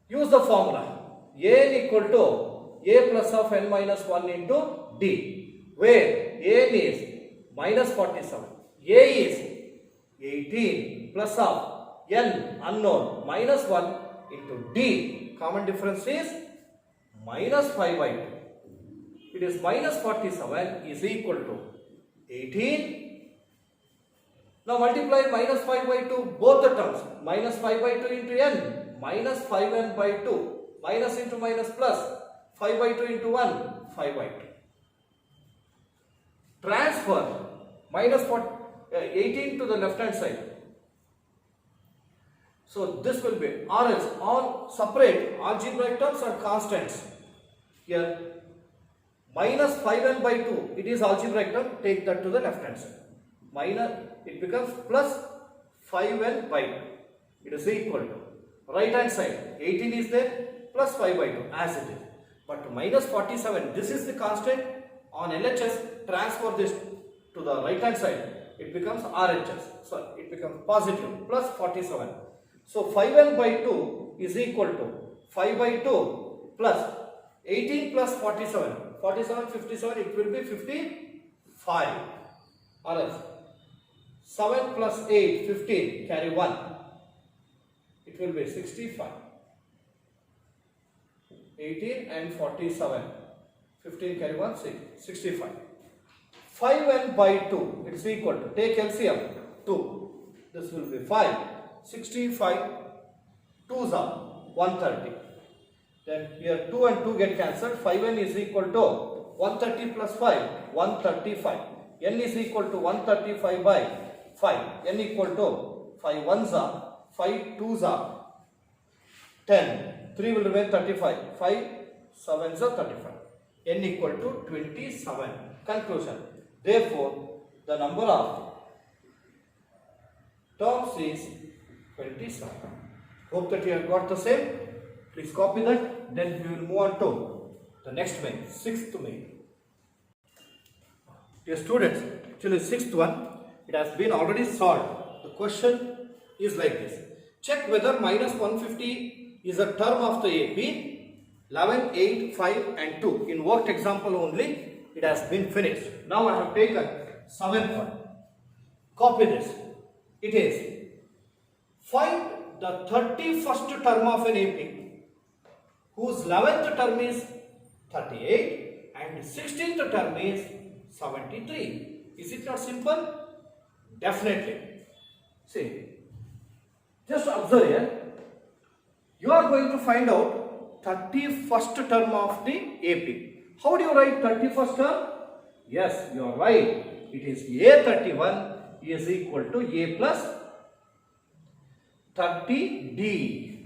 Use the formula an equal to a plus of n minus 1 into d, where n is minus 47, a is 18 plus of n unknown minus 1 into d. Common difference is minus 5 by 2. It is minus 47 is equal to 18. Now multiply minus 5 by 2 both the terms. Minus 5 by 2 into n, minus 5n by 2, minus into minus plus, 5 by 2 into 1, 5 by 2. Transfer minus 18 to the left hand side. So this will be, or else all separate algebraic terms are constants. Here minus 5n by 2, it is algebraic term, take that to the left hand side. Minus, it becomes plus 5n by 2. It is equal to right hand side, 18 is there, plus 5 by 2 as it is. But minus 47, this is the constant. On LHS, transfer this to the right hand side, it becomes RHS. So it becomes positive, plus 47. So 5n by 2 is equal to 5 by 2 plus 18 plus 47. 47, 57, it will be 55. Or else 7 plus 8, 15, carry 1. It will be 65. 18 and 47. 15 carry 1, 65. 5n by 2, it is equal to, take LCM, 2. This will be 5. 65, 2s are 130. Then here 2 and 2 get cancelled. 5n is equal to 130 plus 5, 135. n is equal to 135 by 5. n equal to 5 1s are, 5 2s are 10. 3 will remain 35. 5 7s are 35. n equal to 27. Conclusion. Therefore, the number of terms is 27. Hope that you have got the same. Please copy that. Then we will move on to the next main, 6th main. Dear students, actually 6th one, it has been already solved. The question is like this. Check whether minus 150 is a term of the AP. 11, 8, 5 and 2. In worked example only, it has been finished. Now I have taken 7th one. Copy this. It is, find the 31st term of an AP whose 11th term is 38 and 16th term is 73. Is it not simple? Definitely. See, just observe here. You are going to find out 31st term of the AP. How do you write 31st term? Yes, you are right. It is A31 is equal to A plus 30D.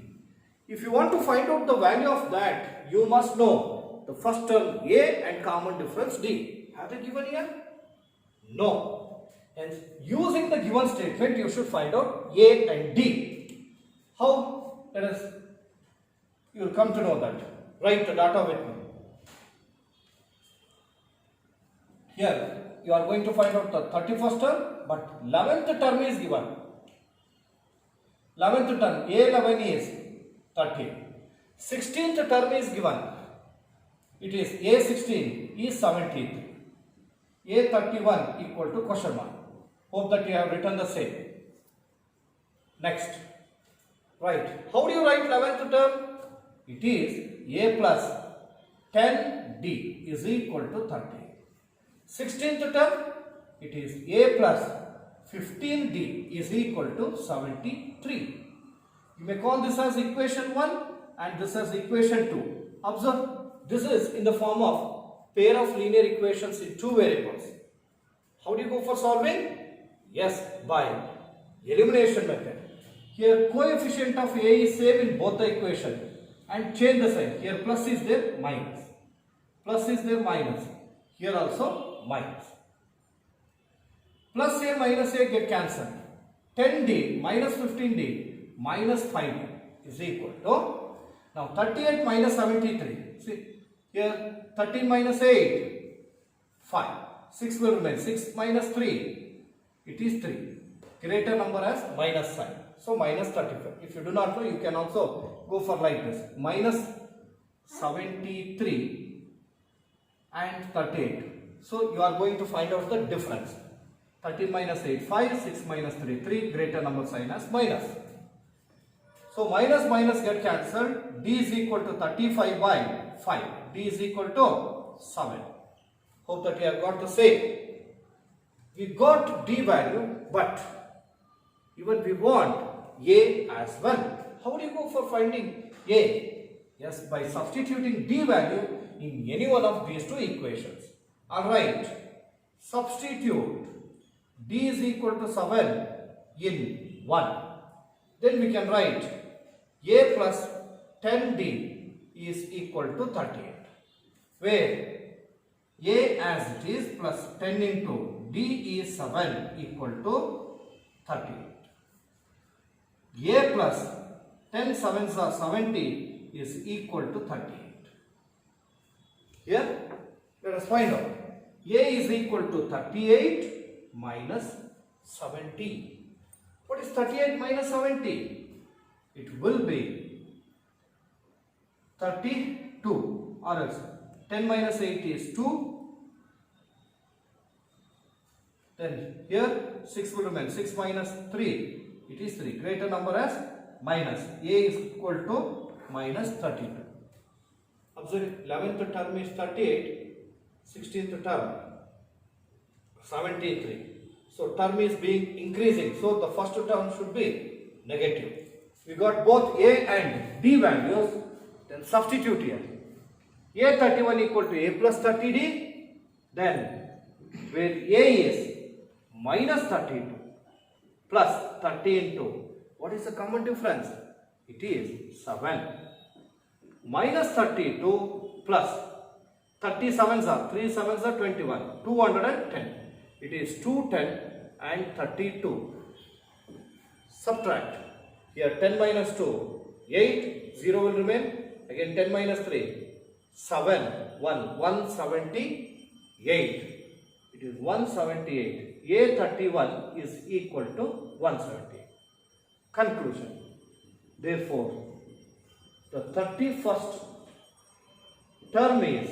If you want to find out the value of that, you must know the first term A and common difference D. Have they given here? No. Hence, using the given statement, you should find out A and D. How? Let us, you will come to know that. Write the data with me. Here, you are going to find out the 31st term, but 11th term is given. 11th term, A11 is 30. 16th term is given. It is A16 is 17. A31 equal to question mark. Hope that you have written the same. Next. Right. How do you write 11th term? It is A plus 10 D is equal to 30. 16th term, it is A plus 15D is equal to 73. You may call this as equation 1 and this as equation 2. Observe, this is in the form of pair of linear equations in two variables. How do you go for solving? Yes, by elimination method. Here coefficient of A is same in both the equation and change the sign. Here plus is there, minus. Plus is there, minus. Here also minus. Plus A minus A get cancelled. 10D minus 15D minus 5D is equal to, now 38 minus 73. See, here 13 minus 8, 5. 6 will remain. 6 minus 3, it is 3. Greater number as minus sign. So minus 35. If you do not know, you can also go for like this. Minus 73 and 38. So you are going to find out the difference. 13 minus 8, 5. 6 minus 3, 3. Greater number sign as minus. So minus minus get cancelled. D is equal to 35 by 5. D is equal to 7. Hope that you have got the same. We got D value, but even we want A as well. How do you go for finding A? Yes, by substituting D value in any one of these two equations. Alright, substitute D is equal to 7 in 1. Then we can write A plus 10D is equal to 38. Where A as it is plus 10 into D is 7 equal to 38. A plus 10 sevens are 70 is equal to 38. Here, let us find out. A is equal to 38 minus 70. What is 38 minus 70? It will be 32, or else 10 minus 8 is 2. Then here 6 will remain. 6 minus 3, it is 3. Greater number as minus. A is equal to minus 32. Observe, 11th term is 38, 16th term 73. So term is being increasing. So the first term should be negative. We got both A and D values. Then substitute here. A31 equal to A plus 30D. Then where A is minus 32 plus 30 into, what is the common difference? It is 7. Minus 32 plus 37s are 3 7s are 21. 210. It is 210 and 32. Subtract. Here 10 minus 2, 8. 0 will remain. Again 10 minus 3, 7. 1. 178. It is 178. A31 is equal to 178. Conclusion. Therefore, the 31st term is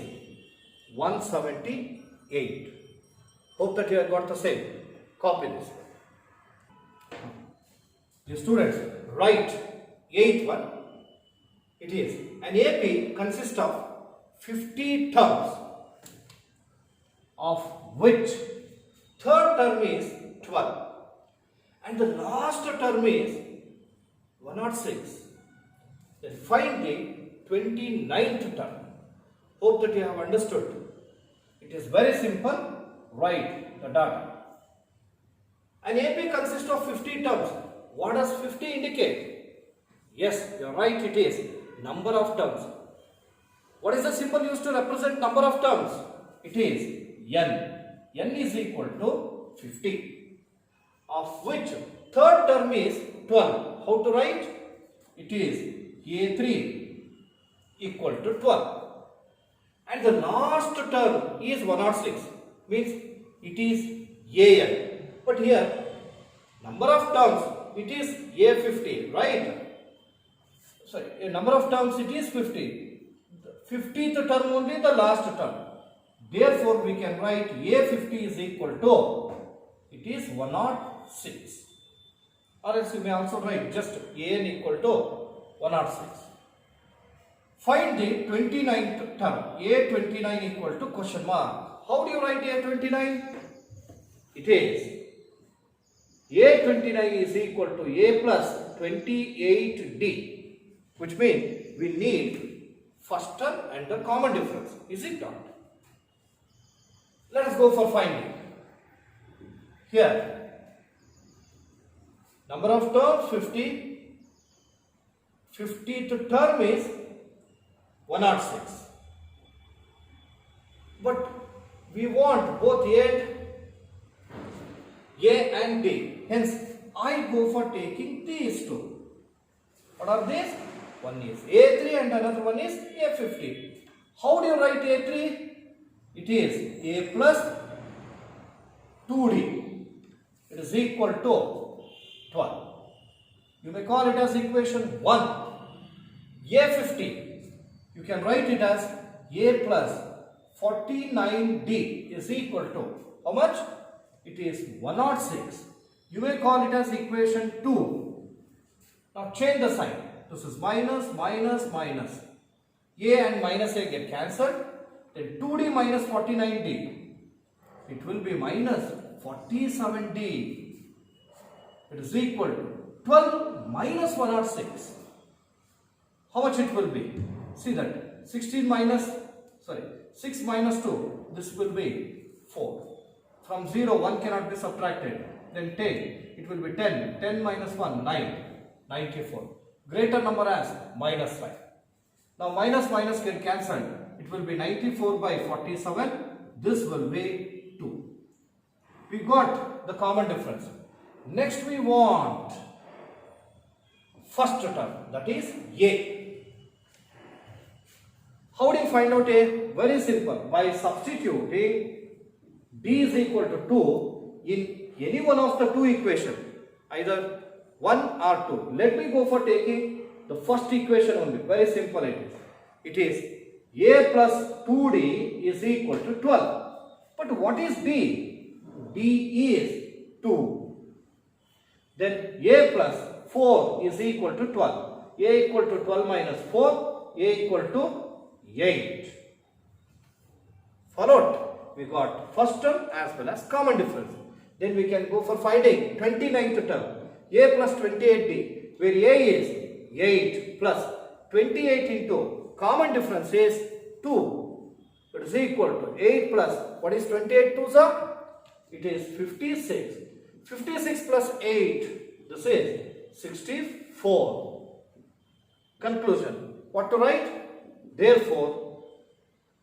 178. Hope that you have got the same. Copy this. The students, write 8th one. It is an AP consists of 50 terms, of which third term is 12 and the last term is 106. Then find the 29th term. Hope that you have understood. It is very simple. Write the data. An AP consists of 50 terms. What does 50 indicate? Yes, you are right, it is number of terms. What is the symbol used to represent number of terms? It is n. N is equal to 50, of which third term is 12. How to write? It is A3 equal to 12. And the last term is 106, means it is AN. But here, number of terms, it is A50, right? Sorry, a number of terms it is 50. The 50th term only the last term. Therefore, we can write A50 is equal to, it is 106. Or else you may also write just AN equal to 106. Find the 29th term. A29 equal to question mark. How do you write A29? It is A29 is equal to A plus 28D, which means we need first term and the common difference. Is it not? Let us go for finding. Here, number of terms 50. 50th term is 106. But we want both A and D. Hence, I go for taking these two. What are these? One is A3 and another one is A50. How do you write A3? It is A plus 2D. It is equal to 12. You may call it as equation 1. A50, you can write it as A plus 49D is equal to how much? It is 106. You may call it as equation 2. Now change the sign. This is minus, minus, minus. A and minus A get cancelled. Then 2D minus 49D. It will be minus 47D. It is equal to 12 minus 106. How much it will be? See that 6 minus 2, this will be 4. From 0, 1 cannot be subtracted. Then 10, it will be 10. 10 minus 1, 9. 94. Greater number as minus 5. Now minus minus get cancelled. It will be 94 by 47. This will be 2. We got the common difference. Next we want first term, that is A. How do you find out A? Very simple. By substituting D is equal to 2 in any one of the two equations, either 1 or 2. Let me go for taking the first equation only. Very simple it is. It is A plus 2D is equal to 12. But what is D? D is 2. Then A plus 4 is equal to 12. A equal to 12 minus 4. A equal to 8. Followed. We got first term as well as common difference. Then we can go for finding 29th term. A plus 28D, where A is 8 plus 28 into common difference is 2. It is equal to 8 plus, what is 28 2 sir? It is 56. 56 plus 8, this is 64. Conclusion. What to write? Therefore,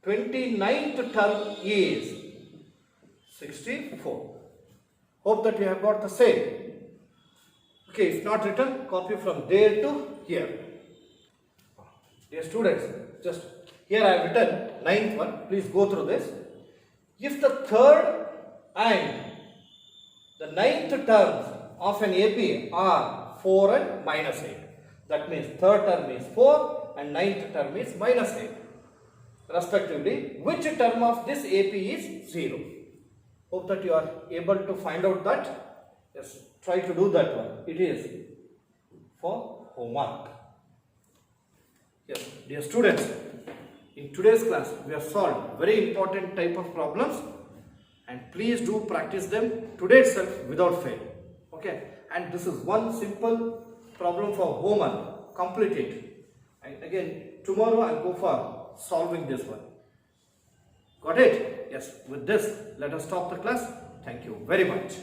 29th term is 64. Hope that you have got the same. Okay, if not written, copy from there to here. Dear students, just here I have written 9th one. Please go through this. If the third and the 9th terms of an AP are 4 and minus 8. That means third term is 4 and 9th term is minus 8. Respectively, which term of this AP is 0? Hope that you are able to find out that. Yes, try to do that one. It is for homework. Yes, dear students, in today's class we have solved very important type of problems, and please do practice them today itself without fail. Okay, and this is one simple problem for homework. Complete it, and again tomorrow I'll go for solving this one. Got it? Yes. With this, let us stop the class. Thank you very much.